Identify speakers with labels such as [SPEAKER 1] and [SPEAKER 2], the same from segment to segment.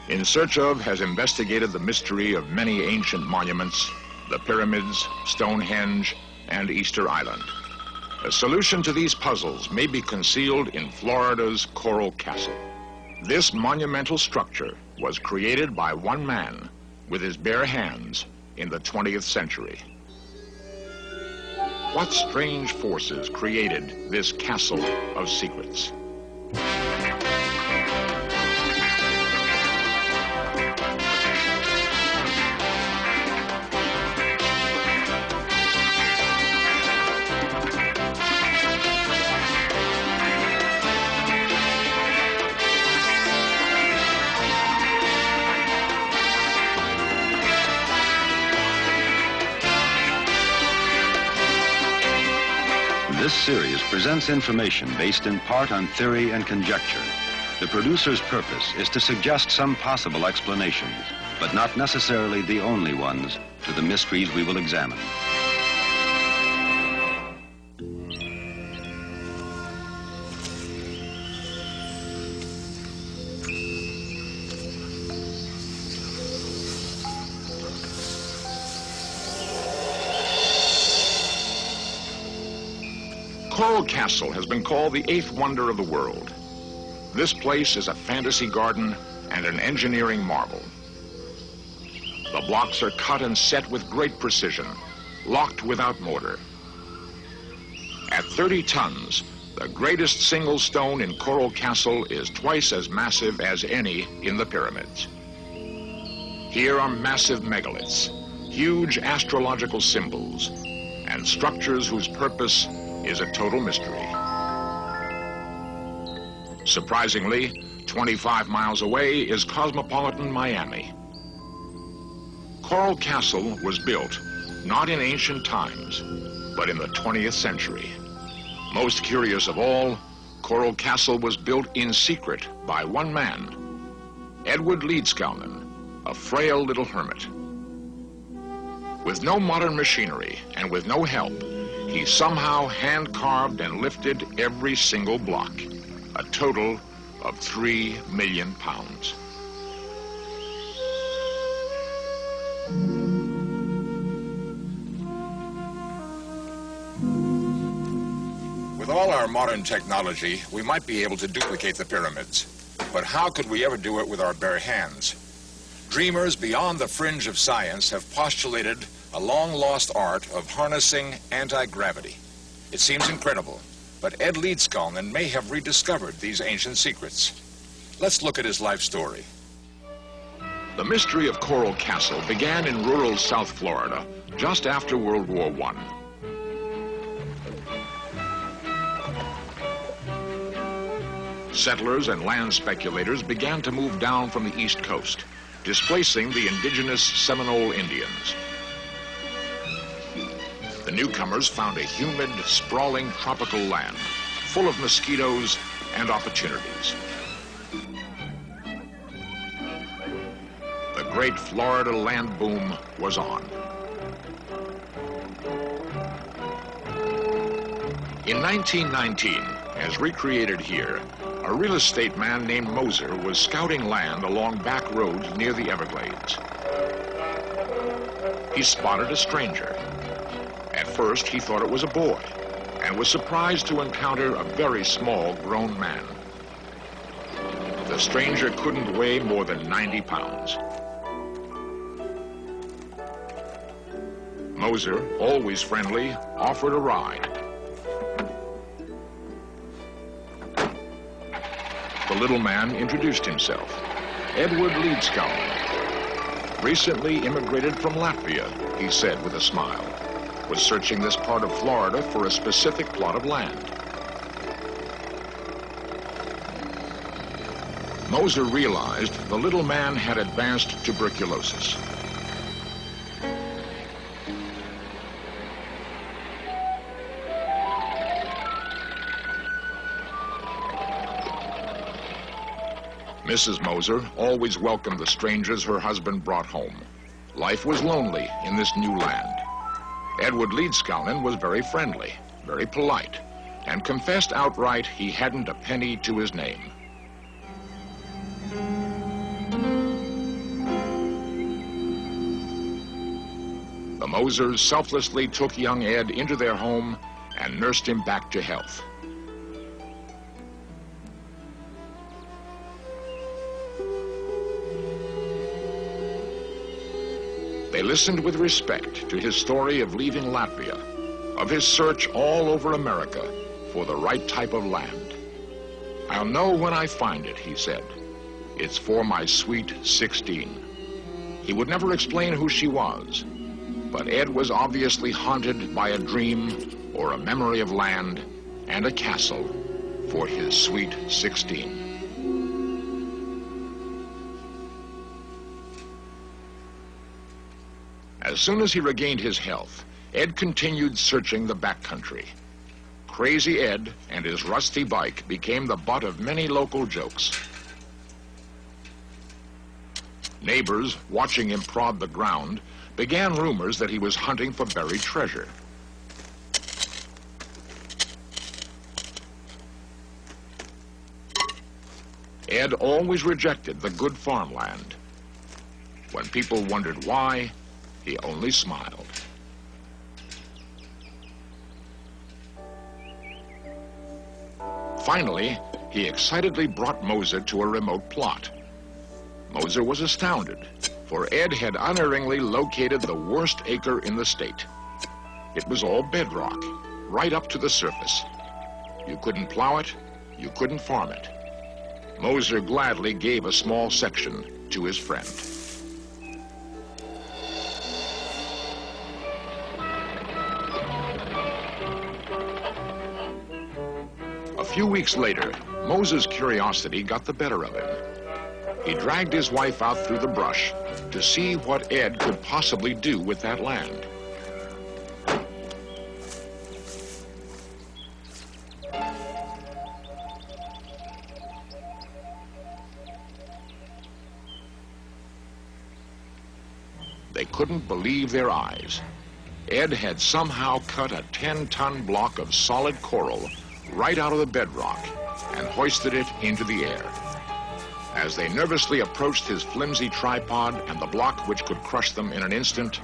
[SPEAKER 1] In Search Of has investigated the mystery of many ancient monuments, the pyramids, Stonehenge, and Easter Island. A solution to these puzzles may be concealed in Florida's Coral Castle. This monumental structure was created by one man with his bare hands in the 20th century. What strange forces created this castle of secrets?
[SPEAKER 2] This series presents information based in part on theory and conjecture. The producer's purpose is to suggest some possible explanations, but not necessarily the only ones, to the mysteries we will examine.
[SPEAKER 1] Coral Castle has been called the eighth wonder of the world. This place is a fantasy garden and an engineering marvel. The blocks are cut and set with great precision, locked without mortar. At 30 tons, the greatest single stone in Coral Castle is twice as massive as any in the pyramids. Here are massive megaliths, huge astrological symbols, and structures whose purpose is a total mystery. Surprisingly, 25 miles away is cosmopolitan Miami. Coral Castle was built not in ancient times, but in the 20th century. Most curious of all, Coral Castle was built in secret by one man, Edward Leedskalnin, a frail little hermit. With no modern machinery and with no help, he somehow hand-carved and lifted every single block, a total of 3 million pounds. With all our modern technology, we might be able to duplicate the pyramids. But how could we ever do it with our bare hands? Dreamers beyond the fringe of science have postulated a long-lost art of harnessing anti-gravity. It seems incredible, but Ed Leedskalnin may have rediscovered these ancient secrets. Let's look at his life story. The mystery of Coral Castle began in rural South Florida just after World War I. Settlers and land speculators began to move down from the East Coast, displacing the indigenous Seminole Indians. The newcomers found a humid, sprawling tropical land, full of mosquitoes and opportunities. The great Florida land boom was on. In 1919, as recreated here, a real estate man named Moser was scouting land along back roads near the Everglades. He spotted a stranger. At first, he thought it was a boy and was surprised to encounter a very small grown man. The stranger couldn't weigh more than 90 pounds. Moser, always friendly, offered a ride. The little man introduced himself. Edward Leedskalnin. Recently immigrated from Latvia, he said with a smile. Was searching this part of Florida for a specific plot of land. Moser realized the little man had advanced tuberculosis. Mrs. Moser always welcomed the strangers her husband brought home. Life was lonely in this new land. Edward Leedskalnin was very friendly, very polite, and confessed outright he hadn't a penny to his name. The Mosers selflessly took young Ed into their home and nursed him back to health. They listened with respect to his story of leaving Latvia, of his search all over America for the right type of land. "I'll know when I find it," he said. "It's for my sweet 16. He would never explain who she was, but Ed was obviously haunted by a dream or a memory of land and a castle for his sweet 16. As soon as he regained his health, Ed continued searching the backcountry. Crazy Ed and his rusty bike became the butt of many local jokes. Neighbors, watching him prod the ground, began rumors that he was hunting for buried treasure. Ed always rejected the good farmland. When people wondered why, he only smiled. Finally, he excitedly brought Moser to a remote plot. Moser was astounded, for Ed had unerringly located the worst acre in the state. It was all bedrock, right up to the surface. You couldn't plow it, you couldn't farm it. Moser gladly gave a small section to his friend. A few weeks later, Moser's curiosity got the better of him. He dragged his wife out through the brush to see what Ed could possibly do with that land. They couldn't believe their eyes. Ed had somehow cut a 10-ton block of solid coral right out of the bedrock and hoisted it into the air. As they nervously approached his flimsy tripod and the block which could crush them in an instant,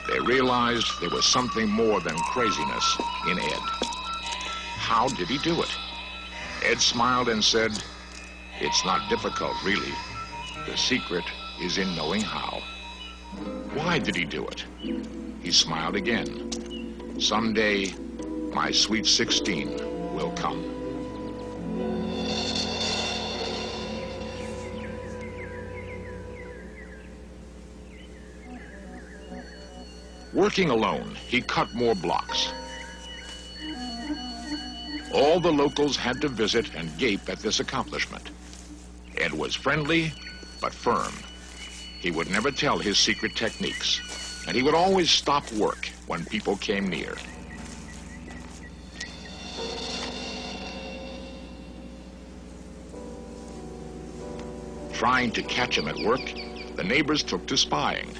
[SPEAKER 1] they realized there was something more than craziness in Ed. How did he do it? Ed smiled and said, "It's not difficult, really. The secret is in knowing how." Why did he do it? He smiled again. "Someday, my sweet 16 will come." Working alone, he cut more blocks. All the locals had to visit and gape at this accomplishment. Ed was friendly, but firm. He would never tell his secret techniques, and he would always stop work when people came near. Trying to catch him at work, the neighbors took to spying.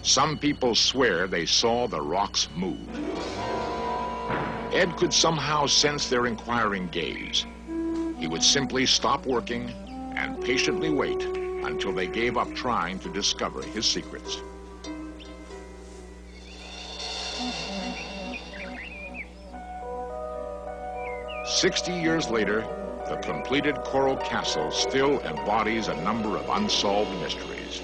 [SPEAKER 1] Some people swear they saw the rocks move. Ed could somehow sense their inquiring gaze. He would simply stop working and patiently wait until they gave up trying to discover his secrets. "60 years later, the completed coral castle still embodies a number of unsolved mysteries.